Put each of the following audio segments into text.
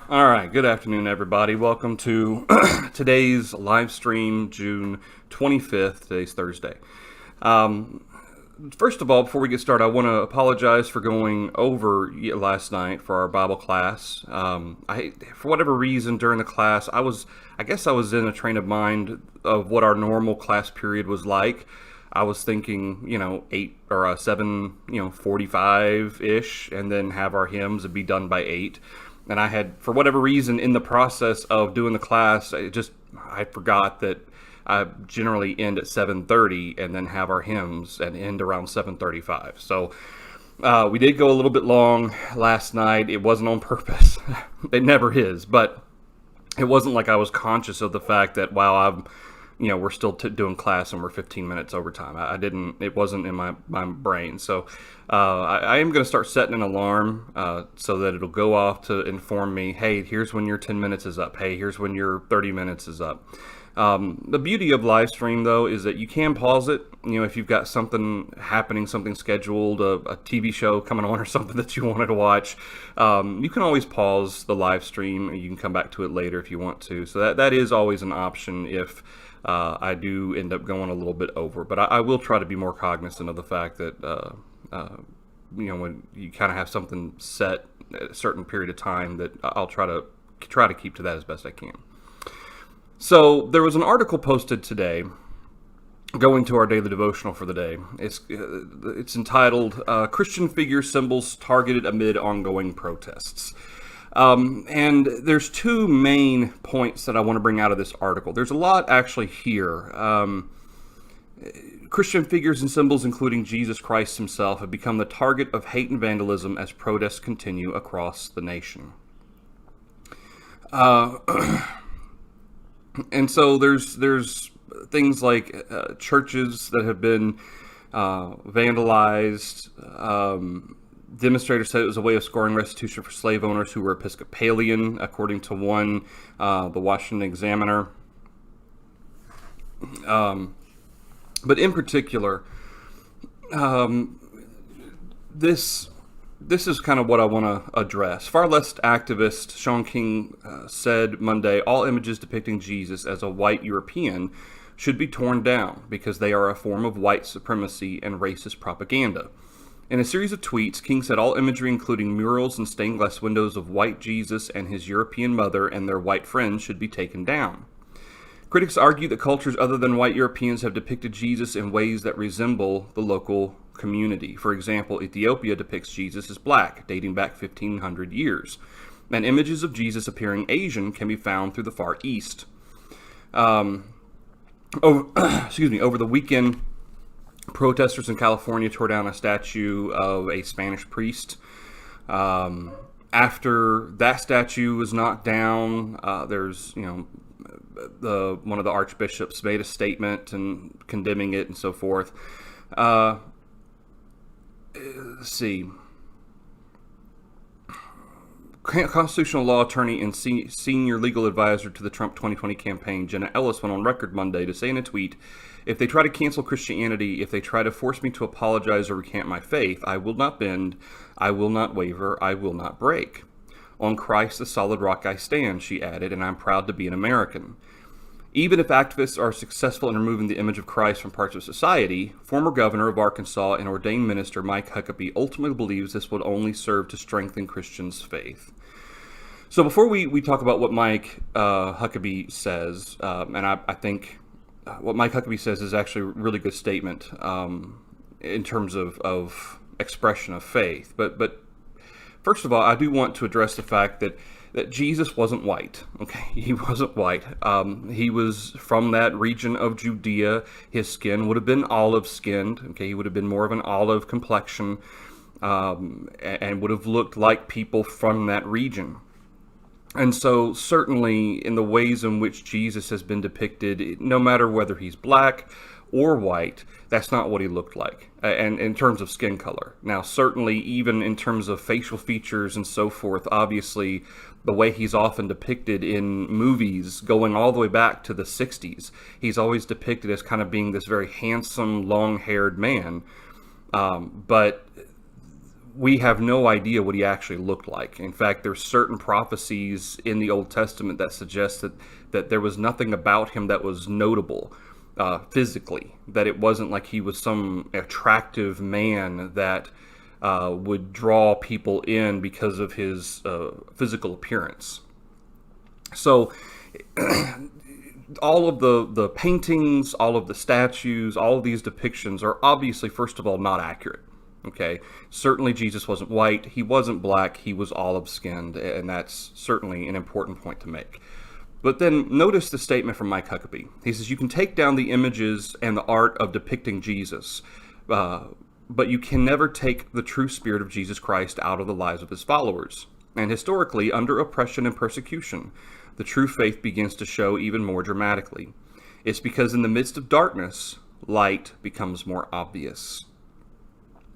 All right, good afternoon, everybody. Welcome to today's live stream, June 25th. Today's Thursday. Um, First of all, before we get started, I want to apologize for going over last night for our Bible class. For whatever reason, during the class, I guess I was in a train of mind of what our normal class period was like. I was thinking, 7, 45 ish, and then have our hymns and be done by 8. And I had, for whatever reason, in the process of doing the class, I forgot that I generally end at 7:30 and then have our hymns and end around 7:35. So we did go a little bit long last night. It wasn't on purpose. It never is, but it wasn't like I was conscious of the fact that we're still doing class and we're 15 minutes overtime. It wasn't in my brain. So I am going to start setting an alarm so that it'll go off to inform me, hey, here's when your 10 minutes is up. Hey, here's when your 30 minutes is up. The beauty of live stream, though, is that you can pause it. If you've got something happening, something scheduled, a TV show coming on or something that you wanted to watch, you can always pause the live stream and you can come back to it later if you want to. So that is always an option if I do end up going a little bit over. But I will try to be more cognizant of the fact that, when you kind of have something set at a certain period of time, that I'll try to keep to that as best I can. So there was an article posted today going to our daily devotional for the day. It's entitled, Christian Figure Symbols Targeted Amid Ongoing Protests. And there's two main points that I want to bring out of this article. There's a lot actually here. Christian figures and symbols, including Jesus Christ himself, have become the target of hate and vandalism as protests continue across the nation. And so there's things like churches that have been vandalized. Demonstrators said it was a way of scoring restitution for slave owners who were Episcopalian, according to one, the Washington Examiner. But in particular, this is kind of what I want to address. Far left activist Sean King said Monday, all images depicting Jesus as a white European should be torn down because they are a form of white supremacy and racist propaganda. In a series of tweets, King said all imagery, including murals and stained glass windows of white Jesus and his European mother and their white friends, should be taken down. Critics argue that cultures other than white Europeans have depicted Jesus in ways that resemble the local community. For example, Ethiopia depicts Jesus as black, dating back 1,500 years. And images of Jesus appearing Asian can be found through the Far East. Over the weekend, protesters in California tore down a statue of a Spanish priest. After that statue was knocked down, one of the archbishops made a statement and condemning it and so forth. Let's see. Constitutional law attorney and senior legal advisor to the Trump 2020 campaign, Jenna Ellis, went on record Monday to say in a tweet, if they try to cancel Christianity, if they try to force me to apologize or recant my faith, I will not bend, I will not waver, I will not break. On Christ, the solid rock I stand, she added, and I'm proud to be an American. Even if activists are successful in removing the image of Christ from parts of society, former governor of Arkansas and ordained minister Mike Huckabee ultimately believes this would only serve to strengthen Christians' faith. So before we talk about what Mike Huckabee says, and I think what Mike Huckabee says is actually a really good statement in terms of expression of faith. But first of all, I do want to address the fact that Jesus wasn't white. Okay, he wasn't white. He was from that region of Judea. His skin would have been olive-skinned. Okay, he would have been more of an olive complexion, and would have looked like people from that region. And so certainly in the ways in which Jesus has been depicted, no matter whether he's black or white, that's not what he looked like, and in terms of skin color. Now, certainly even in terms of facial features and so forth, obviously the way he's often depicted in movies going all the way back to the 60s, he's always depicted as kind of being this very handsome, long-haired man. But we have no idea what he actually looked like. In fact, there's certain prophecies in the Old Testament that suggest that there was nothing about him that was notable physically, that it wasn't like he was some attractive man that would draw people in because of his physical appearance. So all of the paintings, all of the statues, all of these depictions are obviously, first of all, not accurate. Okay, certainly Jesus wasn't white, he wasn't black, he was olive-skinned, and that's certainly an important point to make. But then notice the statement from Mike Huckabee. He says, you can take down the images and the art of depicting Jesus, but you can never take the true spirit of Jesus Christ out of the lives of his followers. And historically, under oppression and persecution, the true faith begins to show even more dramatically. It's because in the midst of darkness, light becomes more obvious.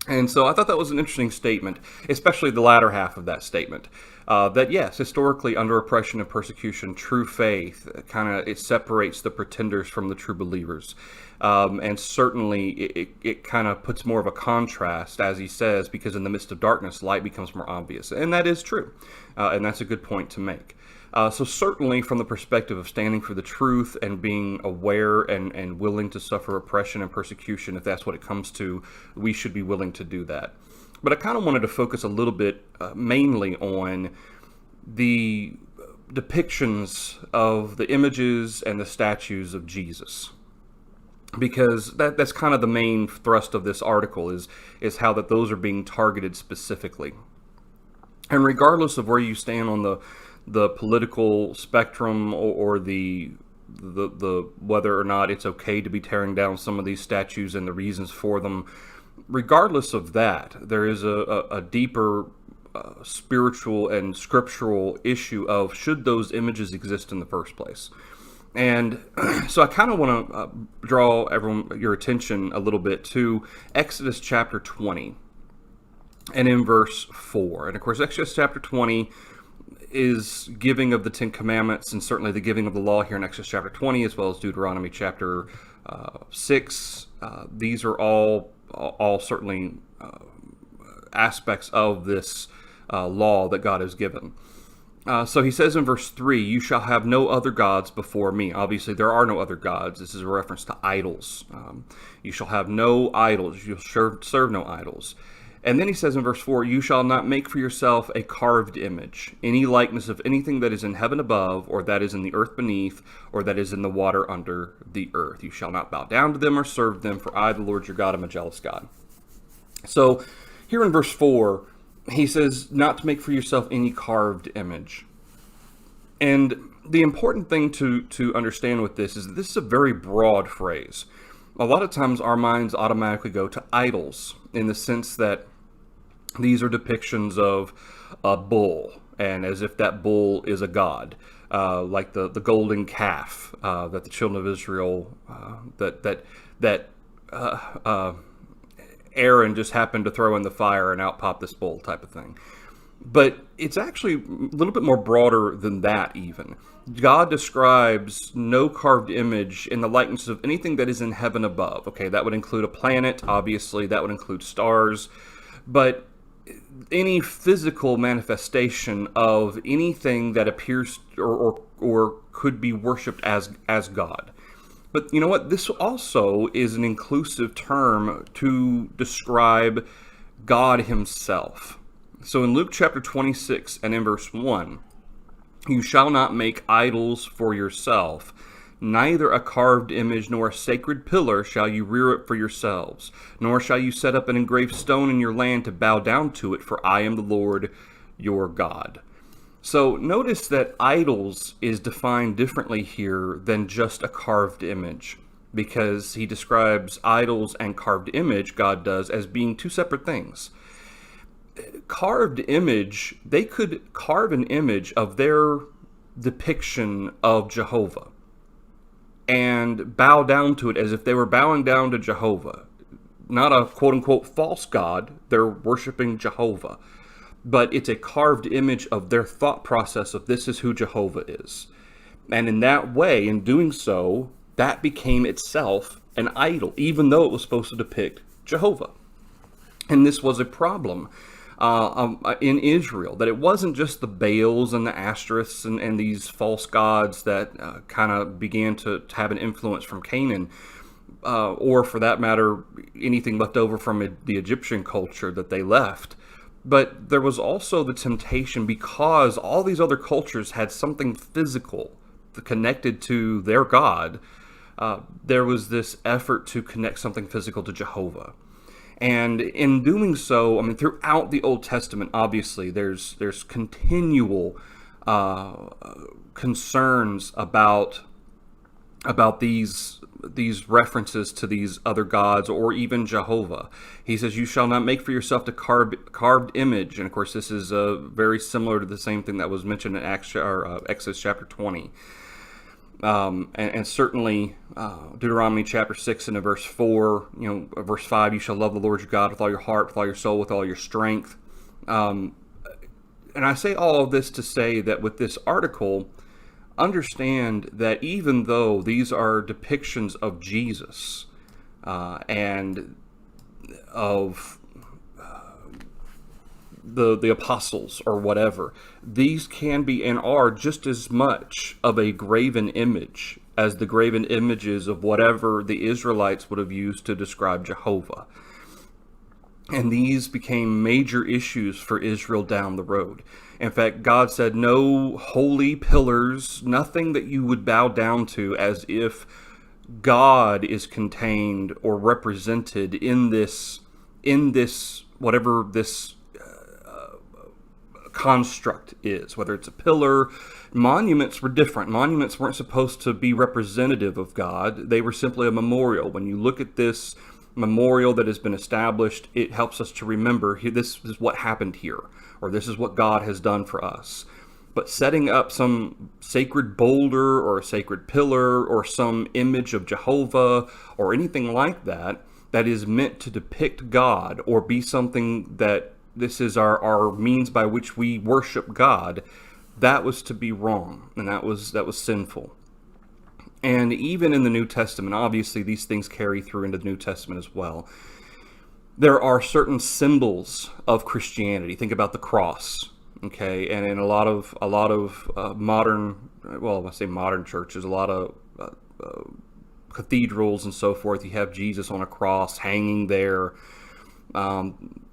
And so I thought that was an interesting statement, especially the latter half of that statement, that yes, historically under oppression and persecution, true faith it separates the pretenders from the true believers. And certainly it kind of puts more of a contrast, as he says, because in the midst of darkness, light becomes more obvious. And that is true. And that's a good point to make. So certainly from the perspective of standing for the truth and being aware and willing to suffer oppression and persecution, if that's what it comes to, we should be willing to do that. But I kind of wanted to focus a little bit mainly on the depictions of the images and the statues of Jesus. Because that's kind of the main thrust of this article is how that those are being targeted specifically. And regardless of where you stand on the political spectrum or the whether or not it's okay to be tearing down some of these statues and the reasons for them, regardless of that, there is a deeper spiritual and scriptural issue of should those images exist in the first place. And so I kind of want to draw your attention a little bit to Exodus chapter 20 and in verse 4. And of course, Exodus chapter 20 is giving of the Ten Commandments, and certainly the giving of the law here in Exodus chapter 20, as well as Deuteronomy chapter 6. These are all certainly aspects of this law that God has given. So he says in verse 3, you shall have no other gods before me. Obviously, there are no other gods. This is a reference to idols. You shall have no idols. You shall serve no idols. And then he says in verse 4, you shall not make for yourself a carved image, any likeness of anything that is in heaven above, or that is in the earth beneath, or that is in the water under the earth. You shall not bow down to them or serve them, for I, the Lord your God, am a jealous God. So here in verse 4, he says not to make for yourself any carved image. And the important thing to understand with this is that this is a very broad phrase. A lot of times our minds automatically go to idols in the sense that these are depictions of a bull, and as if that bull is a god, like the golden calf that the children of Israel, that Aaron just happened to throw in the fire and out popped this bull type of thing. But it's actually a little bit more broader than that even. God describes no carved image in the likeness of anything that is in heaven above. Okay, that would include a planet, obviously, that would include stars, but any physical manifestation of anything that appears or could be worshipped as God. But you know what? This also is an inclusive term to describe God himself. So in Luke chapter 26 and in verse 1, you shall not make idols for yourself, neither a carved image nor a sacred pillar shall you rear up for yourselves, nor shall you set up an engraved stone in your land to bow down to it, for I am the Lord your God. So notice that idols is defined differently here than just a carved image, because he describes idols and carved image, God does, as being two separate things. Carved image, they could carve an image of their depiction of Jehovah and bow down to it as if they were bowing down to Jehovah. Not a quote-unquote false god, they're worshiping Jehovah. But it's a carved image of their thought process of this is who Jehovah is. And in that way, in doing so, that became itself an idol, even though it was supposed to depict Jehovah. And this was a problem in Israel, that it wasn't just the Baals and the Ashtoreths and these false gods that kind of began to have an influence from Canaan, or for that matter, anything left over from the Egyptian culture that they left. But there was also the temptation, because all these other cultures had something physical connected to their God. There was this effort to connect something physical to Jehovah. And in doing so, I mean, throughout the Old Testament, obviously, there's continual concerns about these references to these other gods, or even Jehovah. He says, "You shall not make for yourself a carved image." And of course, this is very similar to the same thing that was mentioned in Exodus chapter 20. And certainly Deuteronomy chapter 6 and verse 4, verse 5, "You shall love the Lord your God with all your heart, with all your soul, with all your strength." And I say all of this to say that with this article, understand that even though these are depictions of Jesus and of the apostles or whatever, these can be and are just as much of a graven image as the graven images of whatever the Israelites would have used to describe Jehovah. And these became major issues for Israel down the road. In fact, God said, no holy pillars, nothing that you would bow down to as if God is contained or represented in this whatever this construct is, whether it's a pillar. Monuments were different. Monuments weren't supposed to be representative of God. They were simply a memorial. When you look at this memorial that has been established, it helps us to remember this is what happened here, or this is what God has done for us. But setting up some sacred boulder or a sacred pillar or some image of Jehovah or anything like that is meant to depict God or be something that this is our means by which we worship God, that was to be wrong, and that was sinful. And even in the New Testament, obviously these things carry through into the New Testament as well. There are certain symbols of Christianity. Think about the cross, okay? And in a lot of modern, well, I say modern churches, a lot of cathedrals and so forth, you have Jesus on a cross hanging there.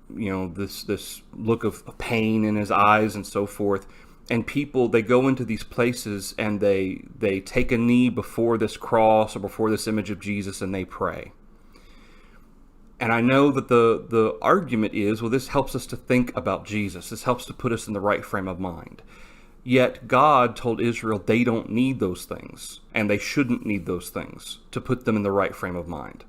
This look of pain in his eyes and so forth. And people, they go into these places and they take a knee before this cross or before this image of Jesus and they pray. And I know that the argument is, well, this helps us to think about Jesus. This helps to put us in the right frame of mind. Yet God told Israel they don't need those things, and they shouldn't need those things to put them in the right frame of mind.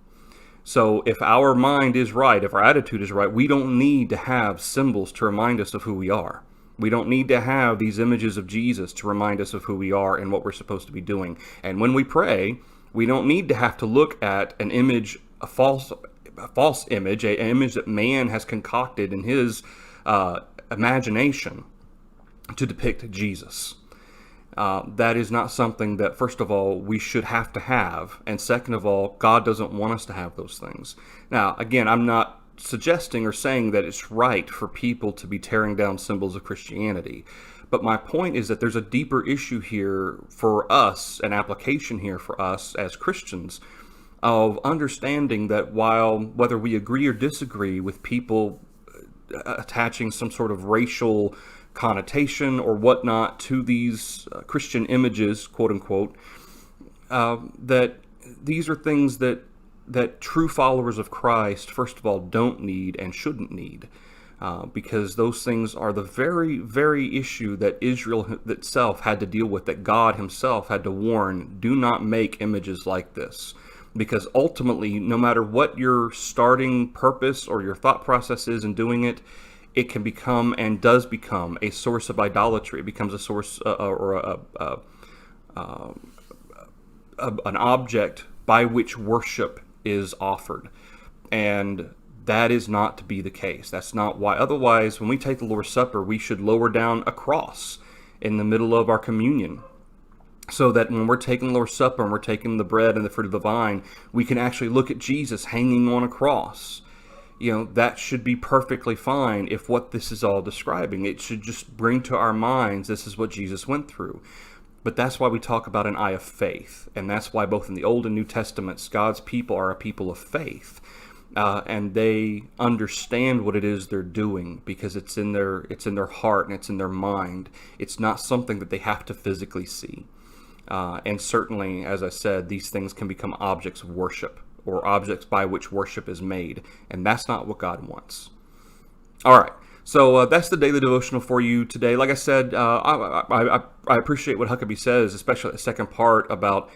So if our mind is right, if our attitude is right, we don't need to have symbols to remind us of who we are. We don't need to have these images of Jesus to remind us of who we are and what we're supposed to be doing. And when we pray, we don't need to have to look at an image, a false image, an image that man has concocted in his imagination to depict Jesus. That is not something that, first of all, we should have to have. And second of all, God doesn't want us to have those things. Now, again, I'm not suggesting or saying that it's right for people to be tearing down symbols of Christianity. But my point is that there's a deeper issue here for us, an application here for us as Christians, of understanding that whether we agree or disagree with people attaching some sort of racial connotation or whatnot to these Christian images, quote unquote, that these are things that true followers of Christ, first of all, don't need and shouldn't need, because those things are the very, very issue that Israel itself had to deal with, that God himself had to warn, do not make images like this. Because ultimately, no matter what your starting purpose or your thought process is in doing it, it can become and does become a source of idolatry. It becomes a source or an object by which worship is offered. And that is not to be the case. That's not why. Otherwise, when we take the Lord's Supper, we should lower down a cross in the middle of our communion, so that when we're taking the Lord's Supper and we're taking the bread and the fruit of the vine, we can actually look at Jesus hanging on a cross. that should be perfectly fine if what this is all describing. It should just bring to our minds this is what Jesus went through. But that's why we talk about an eye of faith, and that's why both in the Old and New Testaments, God's people are a people of faith, and they understand what it is they're doing because it's in their heart and it's in their mind. It's not something that they have to physically see. And certainly, as I said, these things can become objects of worship, or objects by which worship is made, and that's not what God wants. All right, so that's the daily devotional for you today. Like I said, I appreciate what Huckabee says, especially the second part about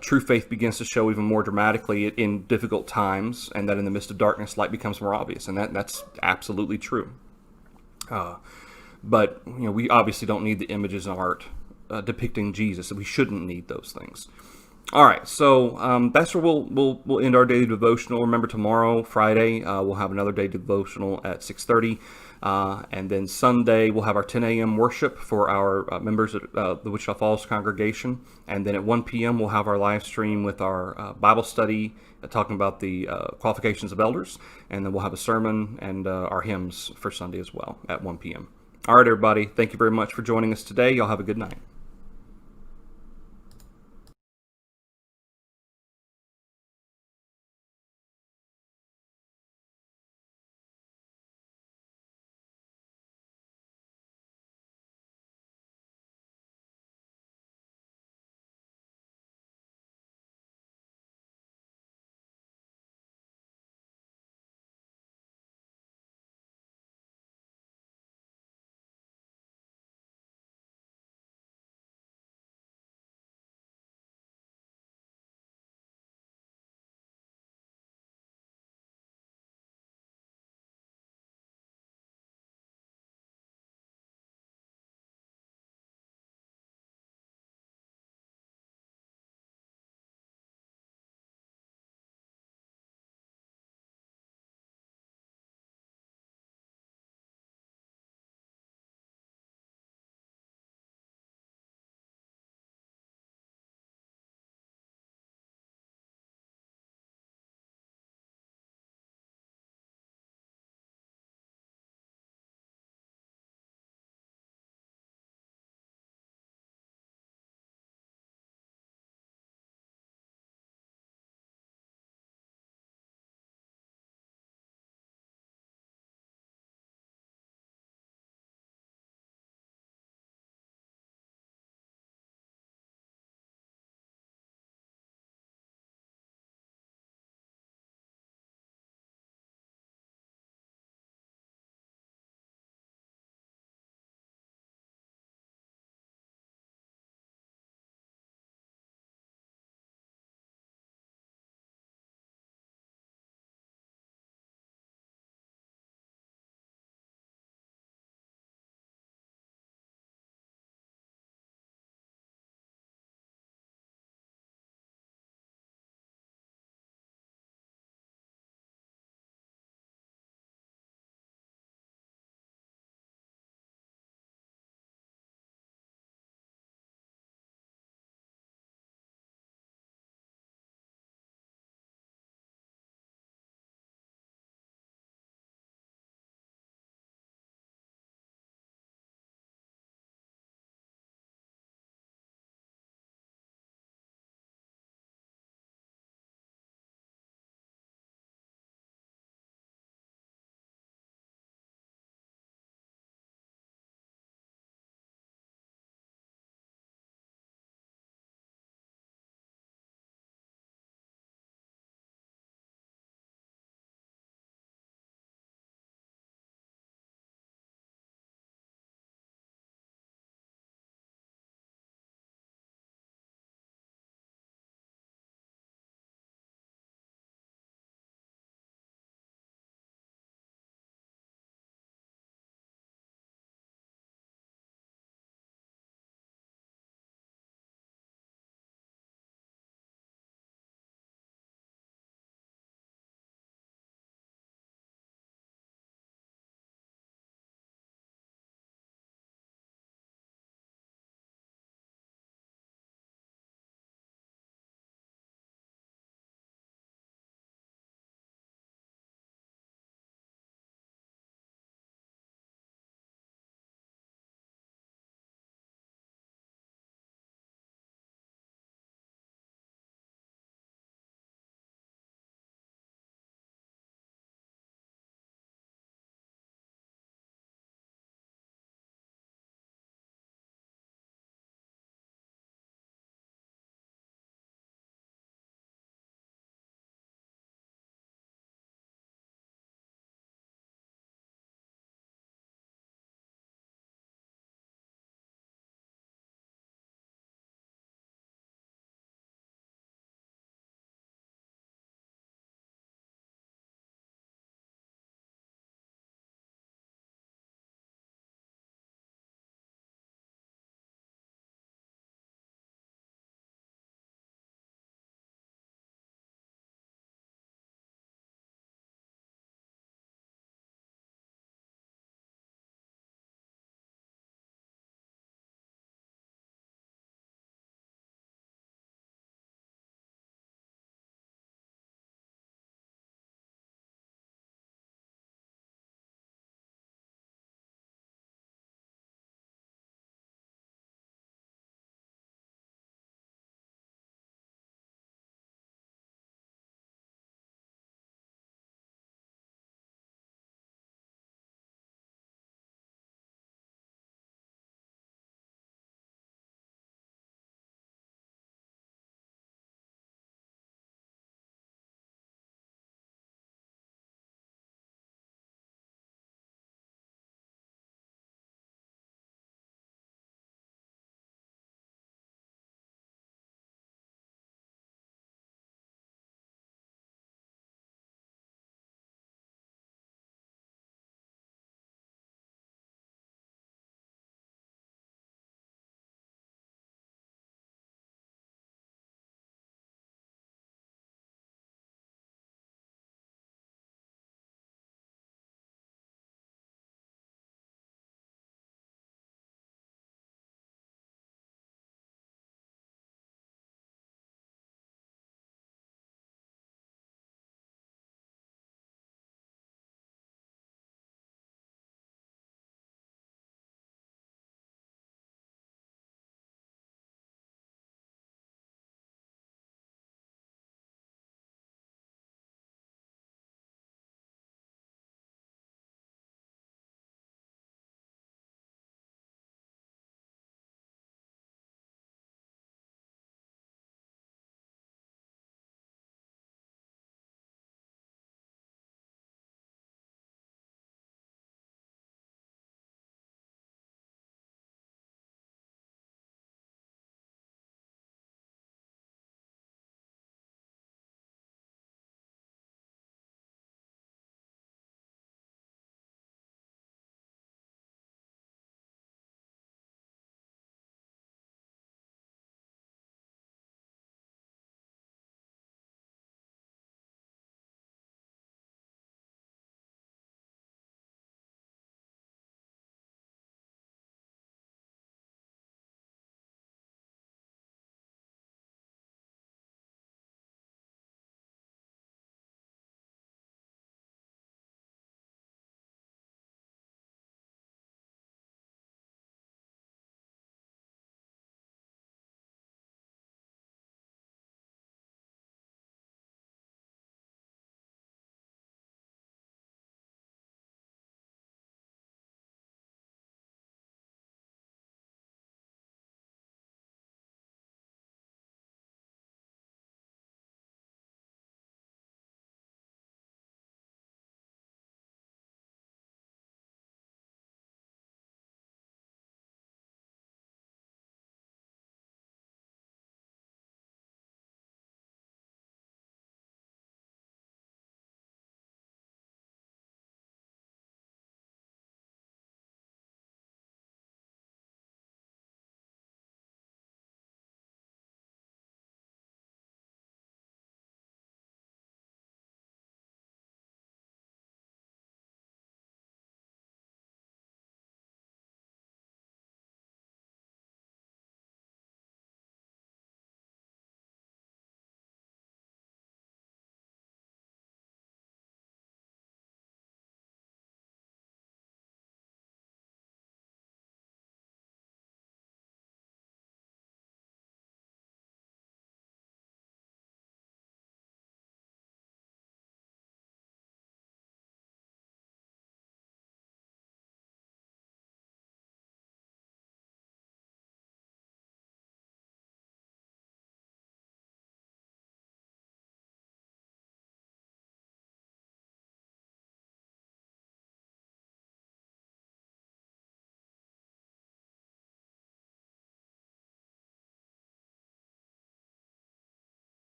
true faith begins to show even more dramatically in difficult times, and that in the midst of darkness, light becomes more obvious, and that's absolutely true. But we obviously don't need the images and art depicting Jesus, and we shouldn't need those things. All right, so that's where we'll end our daily devotional. Remember, tomorrow, Friday, we'll have another daily devotional at 6:30, and then Sunday we'll have our 10 a.m. worship for our members at the Wichita Falls congregation, and then at 1 p.m. we'll have our live stream with our Bible study talking about the qualifications of elders, and then we'll have a sermon and our hymns for Sunday as well at 1 p.m. All right, everybody, thank you very much for joining us today. Y'all have a good night.